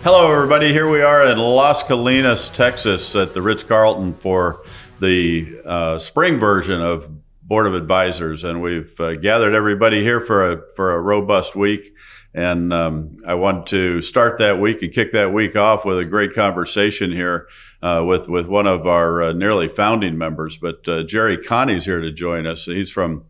Hello, everybody. Here we are at Las Colinas, Texas, at the Ritz-Carlton for the spring version of Board of Advisors, and we've gathered everybody here for a robust week. And I want to start that week and kick that week off with a great conversation here with one of our nearly founding members. But Jerry Conti's here to join us. He's from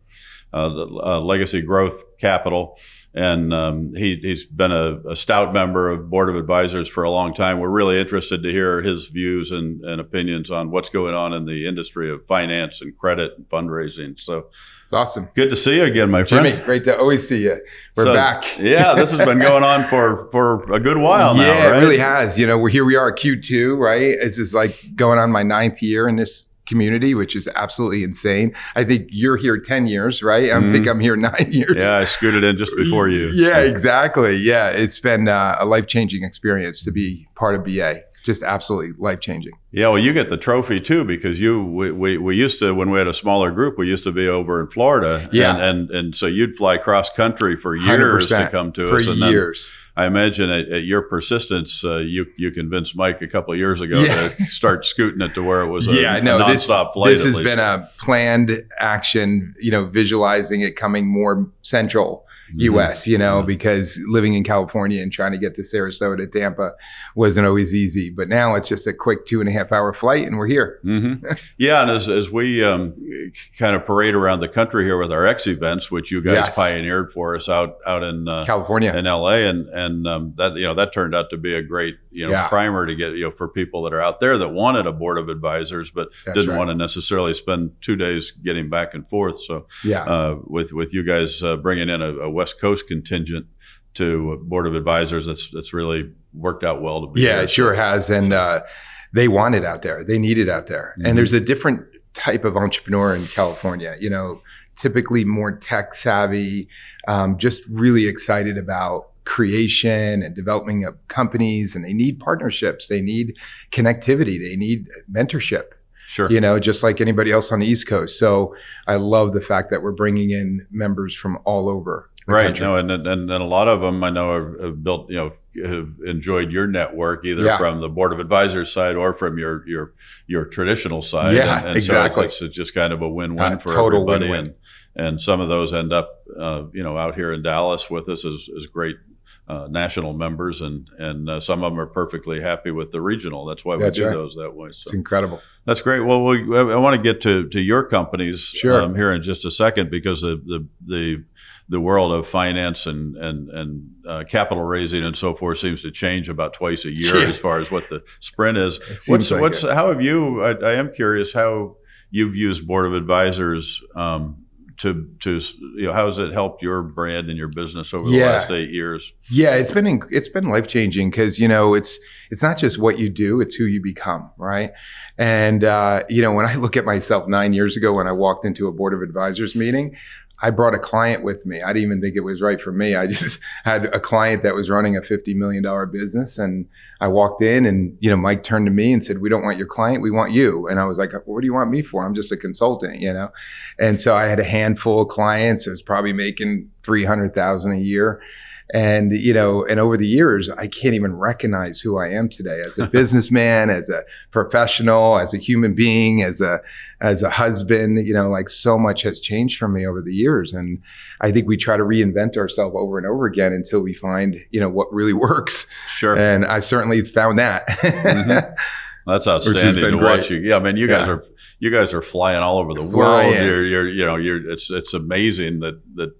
Legacy Growth Capital. And he's been a stout member of Board of Advisors for a long time. We're really interested to hear his views and opinions on what's going on in the industry of finance and credit and fundraising. So it's awesome. Good to see you again, my friend. Jimmy, great to always see you. We're back. Yeah, this has been going on for a good while now, yeah, right? It really has. You know, we are at Q2, right? It's just like going on my 9th year in this community, which is absolutely insane. I think you're here 10 years, right? I think I'm here 9 years. Yeah, I scooted in just before you. Yeah, exactly. Yeah, it's been a life-changing experience to be part of BA. Just absolutely life-changing. Yeah, well, you get the trophy too, because we used to, when we had a smaller group, we used to be over in Florida. Yeah. And so you'd fly cross country for years to come to us. For years. I imagine at your persistence, you convinced Mike a couple of years ago to start scooting it to where it was a nonstop flight. This has been a planned action, visualizing it coming more central U.S., because living in California and trying to get to Sarasota, Tampa wasn't always easy. But now it's just a quick 2.5-hour flight and we're here. Yeah, and as we kind of parade around the country here with our X events, which you guys pioneered for us out in California, in LA, and that turned out to be a great primer to get for people that are out there that wanted a Board of Advisors but didn't want to necessarily spend 2 days getting back and forth. So with you guys bringing in a West Coast contingent to Board of Advisors, that's really worked out well to be there. It sure has. And they want it out there. They need it out there. And there's a different type of entrepreneur in California, typically more tech savvy, just really excited about creation and developing of companies, and they need partnerships. They need connectivity. They need mentorship. Sure. Just like anybody else on the East Coast. So I love the fact that we're bringing in members from all over the country. No, and a lot of them I know have built, have enjoyed your network either from the Board of Advisors side or from your traditional side. Yeah, and exactly. So it's just kind of a win-win for total everybody. Win-win. And some of those end up, out here in Dallas with us as great national members, and some of them are perfectly happy with the regional. That's why we do those that way. So it's incredible. That's great. Well, I want to get to your companies here in just a second, because the world of finance and capital raising and so forth seems to change about twice a year as far as what the sprint is. How have you? I am curious how you've used Board of Advisors. To how has it helped your brand and your business over the last 8 years? Yeah, it's been life-changing, because it's not just what you do, it's who you become, right? And when I look at myself 9 years ago when I walked into a Board of Advisors meeting, I brought a client with me. I didn't even think it was right for me. I just had a client that was running a $50 million business, and I walked in and, Mike turned to me and said, "We don't want your client, we want you." And I was like, "What do you want me for? I'm just a consultant, And so I had a handful of clients. I was probably making $300,000 a year. And, and over the years, I can't even recognize who I am today as a businessman, as a professional, as a human being, as a husband. So much has changed for me over the years. And I think we try to reinvent ourselves over and over again until we find, what really works. Sure. And I've certainly found that. That's outstanding to watch you. Yeah, I mean, you guys are flying all over the world. It's amazing that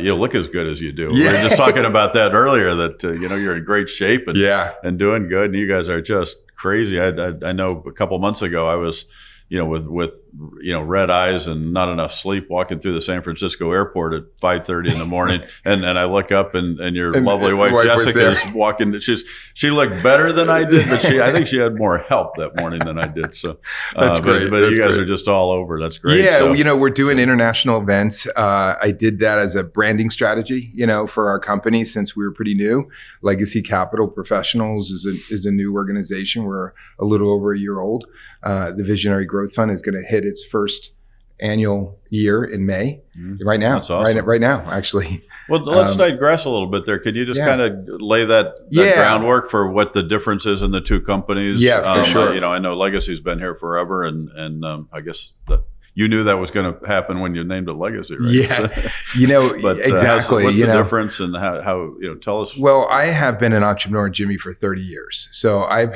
you look as good as you do. We were just talking about that earlier, that you're in great shape and doing good, and you guys are just crazy. I know a couple months ago I was with red eyes and not enough sleep, walking through the San Francisco airport at 5:30 in the morning, and I look up and your lovely wife Jessica is walking. She looked better than I did, but I think she had more help that morning than I did. So that's great. But you guys are just all over. That's great. Yeah, so, we're doing international events. I did that as a branding strategy, for our company since we were pretty new. Legacy Capital Professionals is a new organization. We're a little over a year old. The Visionary Growth Fund is going to hit its first annual year in May. Right now. That's awesome. Right now, actually. Well, let's digress a little bit there. Could you just kind of lay that groundwork for what the difference is in the two companies? Yeah, for sure. You know, I know Legacy's been here forever, and I guess you knew that was going to happen when you named it Legacy, right? Yeah, you know, but, exactly. What's the difference, and how tell us? Well, I have been an entrepreneur, Jimmy, for 30 years. So I've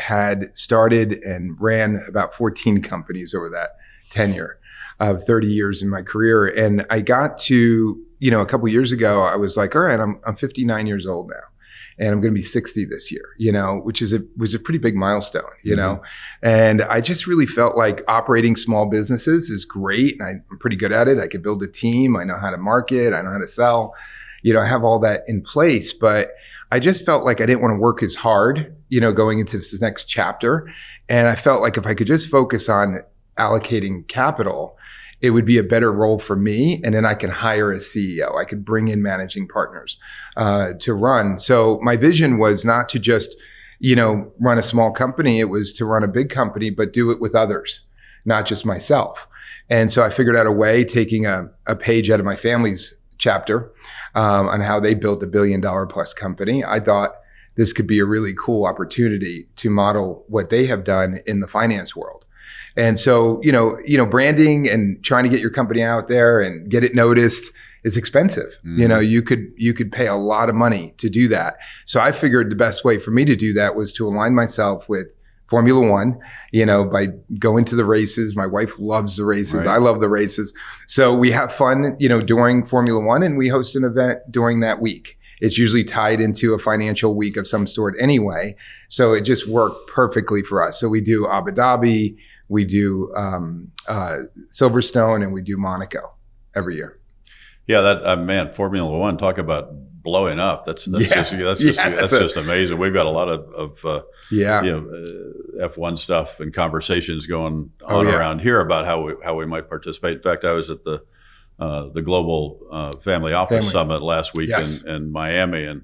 started and ran about 14 companies over that tenure of 30 years in my career. And I got to, a couple of years ago, I was like, all right, I'm 59 years old now. And I'm going to be 60 this year, which was a pretty big milestone, and I just really felt like operating small businesses is great. And I'm pretty good at it. I could build a team. I know how to market. I know how to sell, I have all that in place, but I just felt like I didn't want to work as hard, going into this next chapter. And I felt like if I could just focus on allocating capital, it would be a better role for me. And then I can hire a CEO. I could bring in managing partners to run. So my vision was not to just, run a small company. It was to run a big company, but do it with others, not just myself. And so I figured out a way, taking a page out of my family's chapter on how they built $1 billion plus company. I thought this could be a really cool opportunity to model what they have done in the finance world. And so, branding and trying to get your company out there and get it noticed is expensive. You could pay a lot of money to do that. So I figured the best way for me to do that was to align myself with Formula One, by going to the races. My wife loves the races. Right. I love the races. So we have fun, during Formula One, and we host an event during that week. It's usually tied into a financial week of some sort anyway. So it just worked perfectly for us. So we do Abu Dhabi, we do Silverstone, and we do Monaco every year. Yeah, that Formula One, talk about blowing up. That's just amazing. We've got a lot of F1 stuff and conversations going on around here about how we might participate. In fact, I was at the Global Family Office Summit last week in Miami, and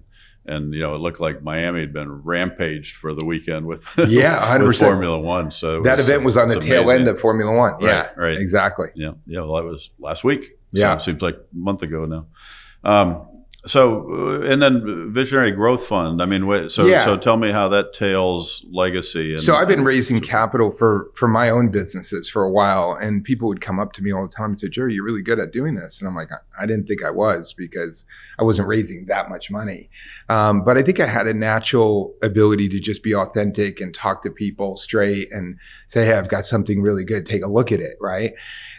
it looked like Miami had been rampaged for the weekend with 100%. With Formula One. So that event was on the tail end of Formula One. Right, right. Exactly. Yeah. Well, that was last week. So it seems like a month ago now. So, and then Visionary Growth Fund. I mean, so tell me how that tails Legacy. So I've been raising capital for my own businesses for a while, and people would come up to me all the time and say, "Jerry, you're really good at doing this." And I'm like, I didn't think I was, because I wasn't raising that much money. But I think I had a natural ability to just be authentic and talk to people straight and say, "Hey, I've got something really good. Take a look at it." Right.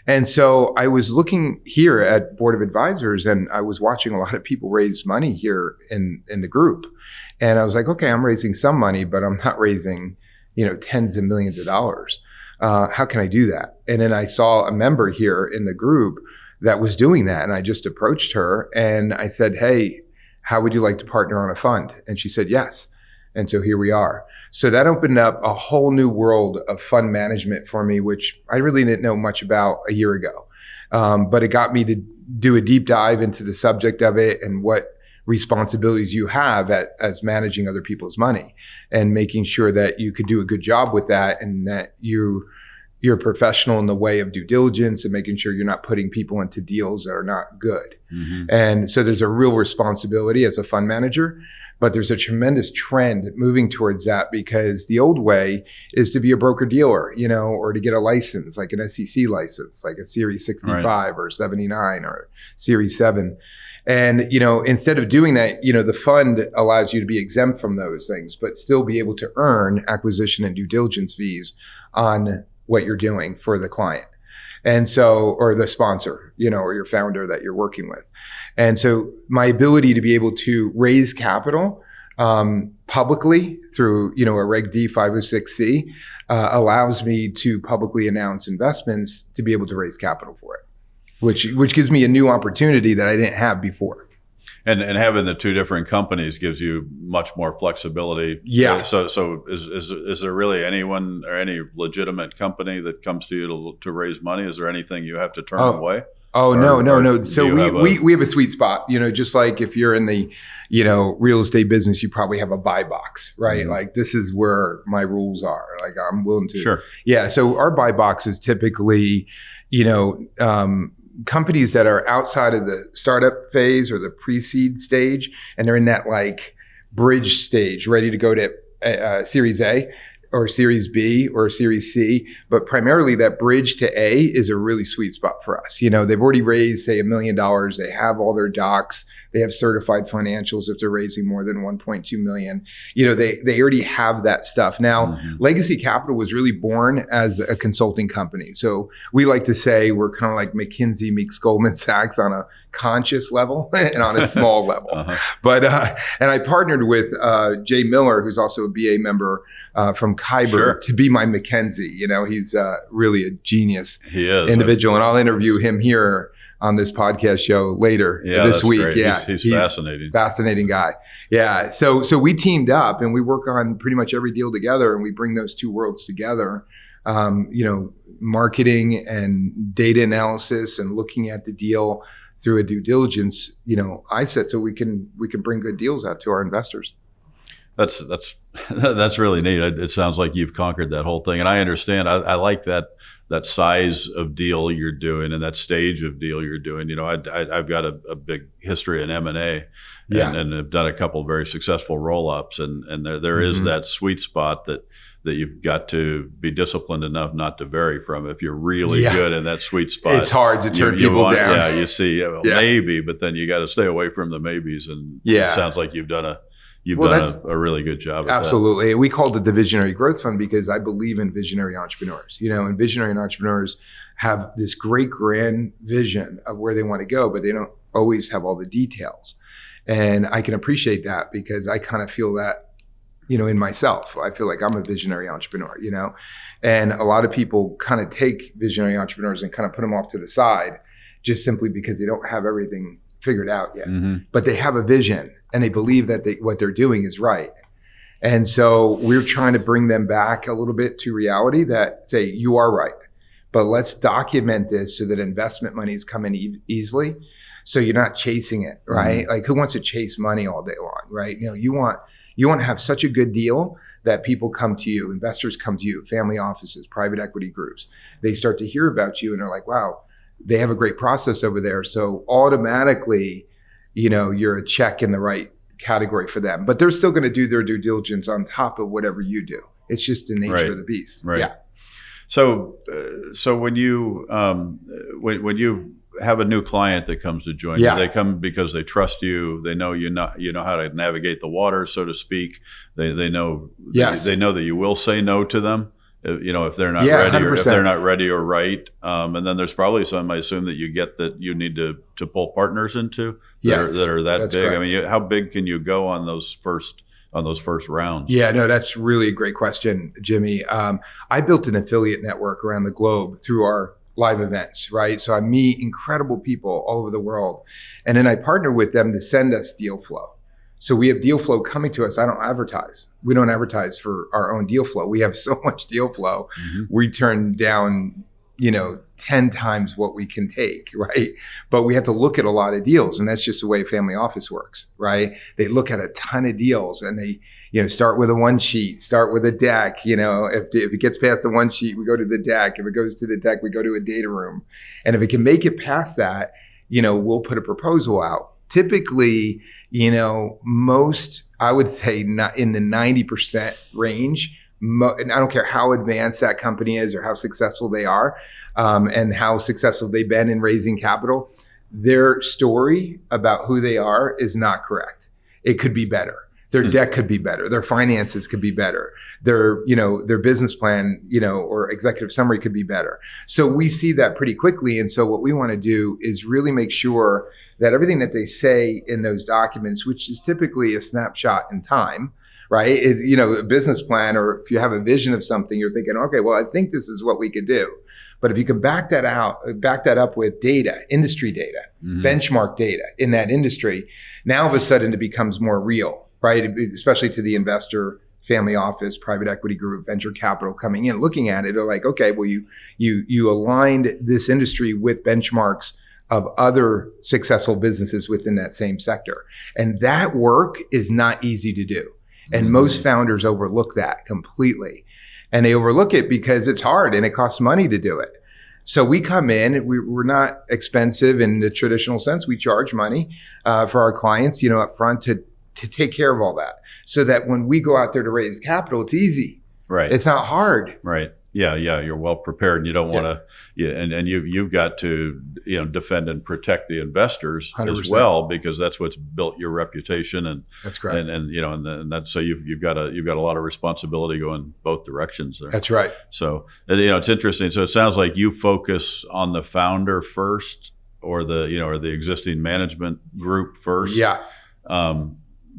And so I was looking here at Board of Advisors, and I was watching a lot of people raise money here in the group. And I was like, okay, I'm raising some money, but I'm not raising, tens of millions of dollars. How can I do that? And then I saw a member here in the group that was doing that. And I just approached her and I said, hey, how would you like to partner on a fund? And she said, yes. And so here we are. So that opened up a whole new world of fund management for me, which I really didn't know much about a year ago. But it got me to do a deep dive into the subject of it and what responsibilities you have as managing other people's money, and making sure that you could do a good job with that, and that you're a professional in the way of due diligence and making sure you're not putting people into deals that are not good. Mm-hmm. And so there's a real responsibility as a fund manager. But there's a tremendous trend moving towards that, because the old way is to be a broker dealer, or to get a license, like an SEC license, like a Series 65 or 79 or Series 7. And, instead of doing that, the fund allows you to be exempt from those things, but still be able to earn acquisition and due diligence fees on what you're doing for the client. And so, or the sponsor, or your founder that you're working with. And so my ability to be able to raise capital publicly through, a Reg D 506C allows me to publicly announce investments to be able to raise capital for it, which gives me a new opportunity that I didn't have before. And having the two different companies gives you much more flexibility. Yeah. So is there really anyone or any legitimate company that comes to you to raise money? Is there anything you have to turn away? Oh, no. do So you have we have a sweet spot, just like if you're in the, real estate business, you probably have a buy box, right? Mhm. Like this is where my rules are. Like I'm willing to. Sure. Yeah. So our buy box is typically, companies that are outside of the startup phase or the pre-seed stage, and they're in that like bridge stage, ready to go to Series A or Series B or Series C, but primarily that bridge to A is a really sweet spot for us. They've already raised, say, $1 million. They have all their docs. They have certified financials if they're raising more than 1.2 million. They already have that stuff. Now, Legacy Capital was really born as a consulting company. So we like to say we're kind of like McKinsey meets Goldman Sachs on a conscious level and on a small level. But and I partnered with Jay Miller, who's also a BA member from Kyber, to be my McKinsey. He's really a genius individual, and I'll interview him here on this podcast show later this week. Great. Yeah, he's fascinating. Fascinating guy. Yeah. So we teamed up and we work on pretty much every deal together, and we bring those two worlds together. Marketing and data analysis and looking at the deal through a due diligence, eye set, so we can bring good deals out to our investors. That's really neat. It sounds like you've conquered that whole thing, and I understand. I like that size of deal you're doing and that stage of deal you're doing. I've got a big history in M&A, and have done a couple of very successful roll-ups, and there is that sweet spot that you've got to be disciplined enough not to vary from. If you're really good in that sweet spot, it's hard to turn people down. Yeah, you see, maybe, but then you got to stay away from the maybes. And it sounds like you've done a really good job at absolutely. That. We called it the Visionary Growth Fund because I believe in visionary entrepreneurs. And visionary entrepreneurs have this great grand vision of where they want to go, but they don't always have all the details. And I can appreciate that because I kind of feel that, in myself. I feel like I'm a visionary entrepreneur, and a lot of people kind of take visionary entrepreneurs and kind of put them off to the side just simply because they don't have everything figured out yet, but they have a vision and they believe that what they're doing is right. And so we're trying to bring them back a little bit to reality that say, you are right, but let's document this so that investment money is coming easily. So you're not chasing it, right? Like who wants to chase money all day long, right? You want to have such a good deal that people come to you, investors come to you, family offices, private equity groups. They start to hear about you and they're like, wow, they have a great process over there. So automatically, you're a check in the right category for them. But they're still going to do their due diligence on top of whatever you do. It's just the nature of the beast. Right. Yeah. So when you have a new client that comes to join you, they come because they trust you. They know you know how to navigate the water, so to speak. They know they know that you will say no to them. If they're not ready 100%. Or if they're not ready or right. And then there's probably some, I assume, that you get that you need to pull partners into that are that big. Correct. I mean, how big can you go on those first rounds? Yeah, no, that's really a great question, Jimmy. I built an affiliate network around the globe through our live events, right? So I meet incredible people all over the world. And then I partner with them to send us deal flow. So we have deal flow coming to us. I don't advertise. We don't advertise for our own deal flow. We have so much deal flow. We turn down, 10 times what we can take, right? But we have to look at a lot of deals, and that's just the way a family office works, right? They look at a ton of deals and they, start with a one sheet, start with a deck. If it gets past the one sheet, we go to the deck. If it goes to the deck, we go to a data room. And if it can make it past that, we'll put a proposal out. Typically, most, I would say, not in the 90% range. And I don't care how advanced that company is or how successful they are, and how successful they've been in raising capital. Their story about who they are is not correct. It could be better. Their deck could be better. Their finances could be better. Their business plan, or executive summary could be better. So we see that pretty quickly. And so what we want to do is really make sure that everything that they say in those documents, which is typically a snapshot in time, right? A business plan, or if you have a vision of something, you're thinking, okay, well, I think this is what we could do. But if you can back that up with data, industry data, benchmark data in that industry, now all of a sudden it becomes more real, right? Especially to the investor, family office, private equity group, venture capital coming in, looking at it, they're like, okay, well, you aligned this industry with benchmarks of other successful businesses within that same sector. And that work is not easy to do. And most founders overlook that completely. And they overlook it because it's hard and it costs money to do it. So we come in, we're not expensive in the traditional sense. We charge money for our clients, up front to take care of all that, so that when we go out there to raise capital, it's easy. Right. It's not hard. Right. Yeah. You're well prepared, and you don't want to. Yeah, and you've got to defend and protect the investors 100%. As well, because that's what's built your reputation. And that's correct. And that's, so you've got a lot of responsibility going both directions there. That's right. So it's interesting. So it sounds like you focus on the founder first, or the existing management group first. Yeah.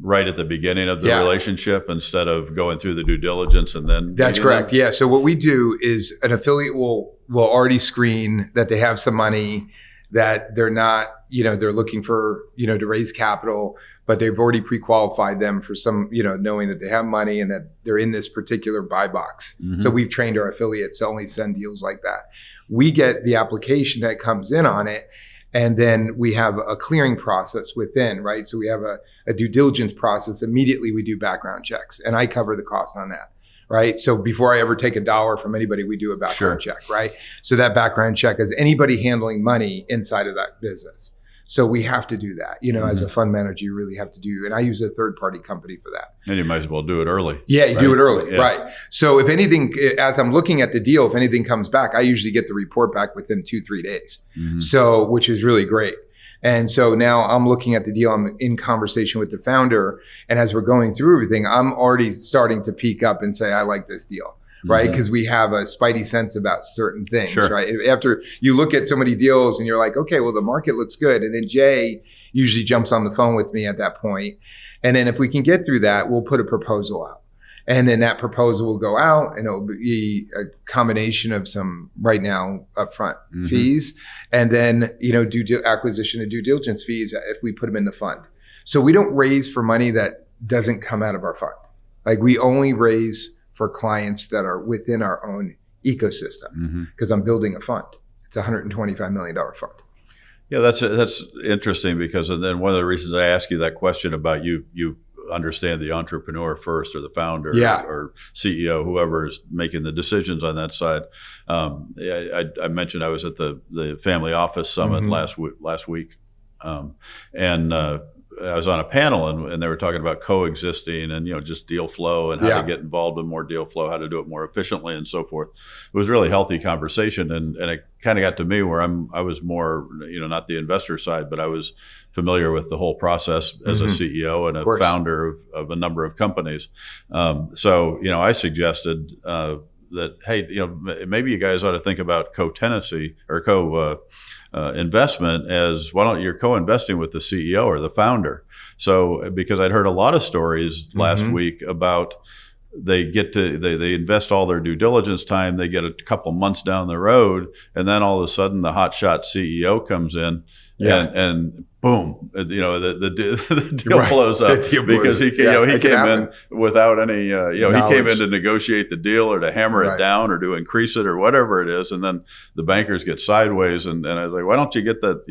Right at the beginning of the relationship, instead of going through the due diligence and then. That's correct. Yeah. So what we do is an affiliate will already screen that they have some money, that they're not, they're looking for, to raise capital, but they've already pre-qualified them for some, knowing that they have money and that they're in this particular buy box. So we've trained our affiliates to only send deals like that. We get the application that comes in on it, and then we have a clearing process within, right? So we have a due diligence process. Immediately we do background checks, and I cover the cost on that, right? So before I ever take $1 from anybody, we do a background check, right? So that background check is anybody handling money inside of that business. So we have to do that. As a fund manager, you really have to do, and I use a third-party company for that. And you might as well do it early. Yeah, you do it early, right? So if anything, as I'm looking at the deal, if anything comes back, I usually get the report back within 2-3 days. So, which is really great. And so now I'm looking at the deal, I'm in conversation with the founder, and as we're going through everything, I'm already starting to peak up and say, I like this deal. Right? Because we have a spidey sense about certain things, right? After you look at so many deals and you're like, okay, well, the market looks good. And then Jay usually jumps on the phone with me at that point. And then if we can get through that, we'll put a proposal out. And then that proposal will go out, and it'll be a combination of some right now upfront fees, and then, acquisition and due diligence fees if we put them in the fund. So we don't raise for money that doesn't come out of our fund. Like, we only raise for clients that are within our own ecosystem, because I'm building a fund. It's a $125 million fund. Yeah, that's interesting, because and then one of the reasons I ask you that question about you understand the entrepreneur first, or the founder or CEO, whoever is making the decisions on that side. I mentioned I was at the Family Office Summit last week, and I was on a panel, and they were talking about coexisting and just deal flow and how to get involved in more deal flow, how to do it more efficiently, and so forth. It was a really healthy conversation, and it kind of got to me where I was more not the investor side, but I was familiar with the whole process as a CEO and a founder of a number of companies. So I suggested that, hey, maybe you guys ought to think about co-tenancy or investment as, why don't you're co-investing with the CEO or the founder? So, because I'd heard a lot of stories last week about they invest all their due diligence time, they get a couple months down the road, and then all of a sudden the hotshot CEO comes in and boom, the deal blows up, because he came in without any, he came in to negotiate the deal or to hammer it down or to increase it or whatever it is, and then the bankers get sideways, and I was like, why don't you get that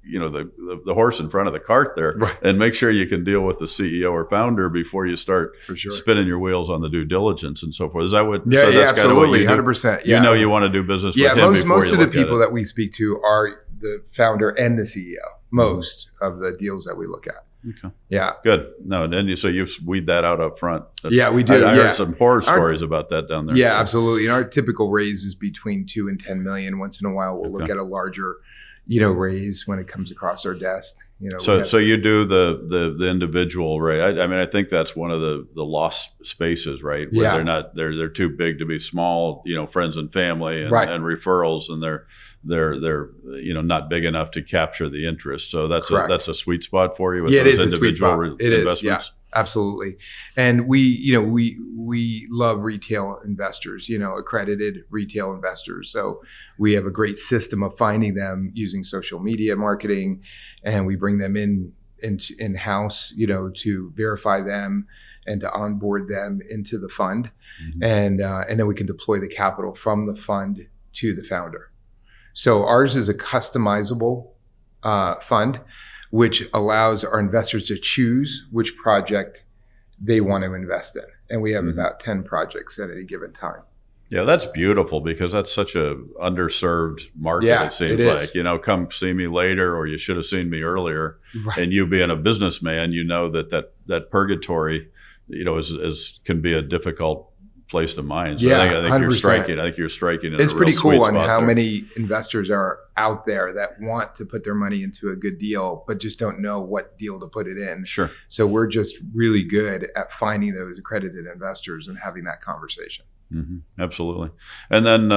the horse in front of the cart there, and make sure you can deal with the CEO or founder before you start spinning your wheels on the due diligence and so forth. Is that what? Yeah, so that's absolutely, kind of what you do? 100%. Yeah. You want to do business with him. Most of the people that we speak to are the founder and the CEO. Most of the deals that we look at. Okay. Yeah. Good. No, and then so you weed that out up front. We do. I heard some horror stories about that down there. Yeah, absolutely. And our typical raise is between 2 and 10 million. Once in a while, we'll look at a larger, raise when it comes across our desk. So you do the individual, right? I mean, I think that's one of the lost spaces, right? Where they're too big to be small, friends and family and referrals, and they're not big enough to capture the interest. So that's a sweet spot for you with those individual investments. Yeah, absolutely. And we love retail investors, accredited retail investors. So we have a great system of finding them using social media marketing, and we bring them in-house, to verify them and to onboard them into the fund. And then we can deploy the capital from the fund to the founder. So ours is a customizable fund, which allows our investors to choose which project they want to invest in. And we have about 10 projects at any given time. Yeah, that's beautiful because that's such a underserved market. Yeah, it seems it like, is. come see me later, or you should have seen me earlier. Right. And you being a businessman, that purgatory, can be a difficult place to mine. So Yeah, I think you're 100%. striking. I think you're striking. It's a real pretty sweet cool on spot how there. many investors are out there that want to put their money into a good deal, but just don't know what deal to put it in. Sure. So we're just really good at finding those accredited investors and having that conversation. Mm-hmm. Absolutely. And then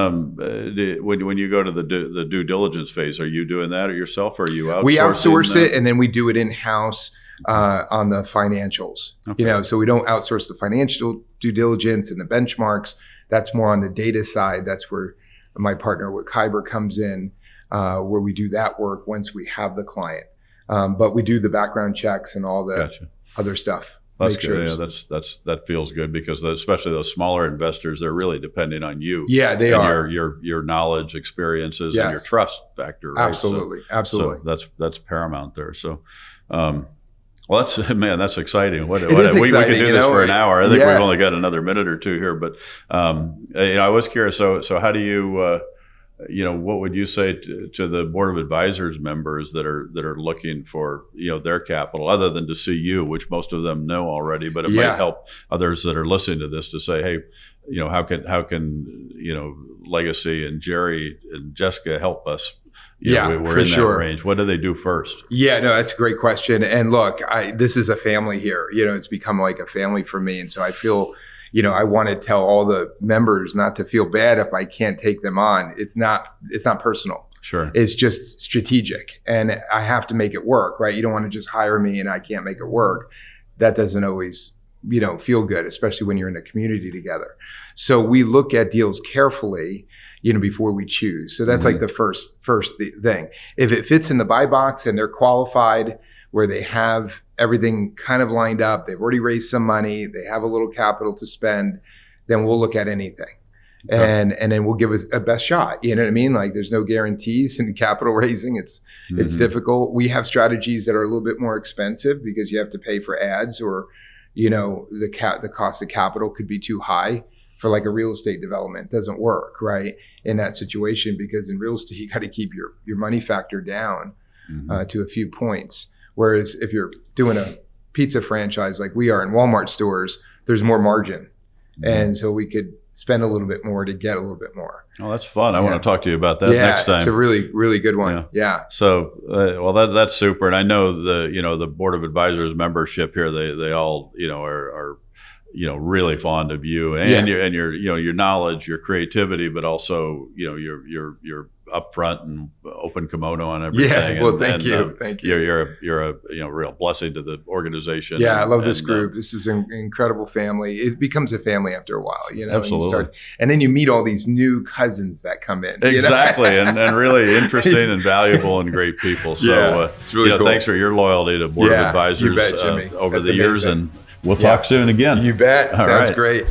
when you go to the due diligence phase, are you doing that yourself, or are you outsourcing? We outsource that? it, and then we do it in-house on the financials. Okay. So we don't outsource the financial due diligence and the benchmarks. That's more on the data side. That's where my partner with Kyber comes in, where we do that work once we have the client. But we do the background checks and all the other stuff. That's good. Yeah, that feels good because especially those smaller investors, they're really depending on you. Yeah, they are. Your knowledge, experiences, and your trust factor. Right? Absolutely, absolutely. So that's paramount there. So, well, that's exciting. We exciting, could do this for an hour. I think we've Yeah. only got another minute or two here, but I was curious. So how do you? What would you say to the board of advisors members that are looking for, their capital, other than to see you, which most of them know already, but it might help others that are listening to this to say, hey, how can Legacy and Jerry and Jessica help us? We're in that range. What do they do first? Yeah, no, that's a great question. And look, this is a family here. It's become like a family for me. And so I feel, I want to tell all the members not to feel bad if I can't take them on. It's not personal. Sure. It's just strategic, and I have to make it work, right? You don't want to just hire me and I can't make it work. That doesn't always, feel good, especially when you're in a community together. So we look at deals carefully, before we choose. So that's like the first thing. If it fits in the buy box and they're qualified, where they have everything kind of lined up, they've already raised some money, they have a little capital to spend, then we'll look at anything. And then we'll give it a best shot. You know what I mean? Like there's no guarantees in capital raising. It's difficult. We have strategies that are a little bit more expensive because you have to pay for ads, or, the cost of capital could be too high for like a real estate development. It doesn't work, right? In that situation, because in real estate, you got to keep your money factor down to a few points. Whereas if you're doing a pizza franchise like we are in Walmart stores, there's more margin. And so we could spend a little bit more to get a little bit more. Oh, that's fun. I want to talk to you about that next time. It's a really, really good one. Yeah. So, that's super. And I know the board of advisors membership here, they all, are really fond of you and your knowledge, your creativity, but also, your upfront and open kimono on everything. Yeah. Well, thank you. You're a real blessing to the organization. Yeah. I love this group. This is an incredible family. It becomes a family after a while, Absolutely. And then you meet all these new cousins that come in. Exactly. and really interesting and valuable and great people. So, it's really cool. Thanks for your loyalty to board of advisors you bet, Jimmy. over That's the years. amazing. And we'll talk soon again. You bet. All Sounds right. great.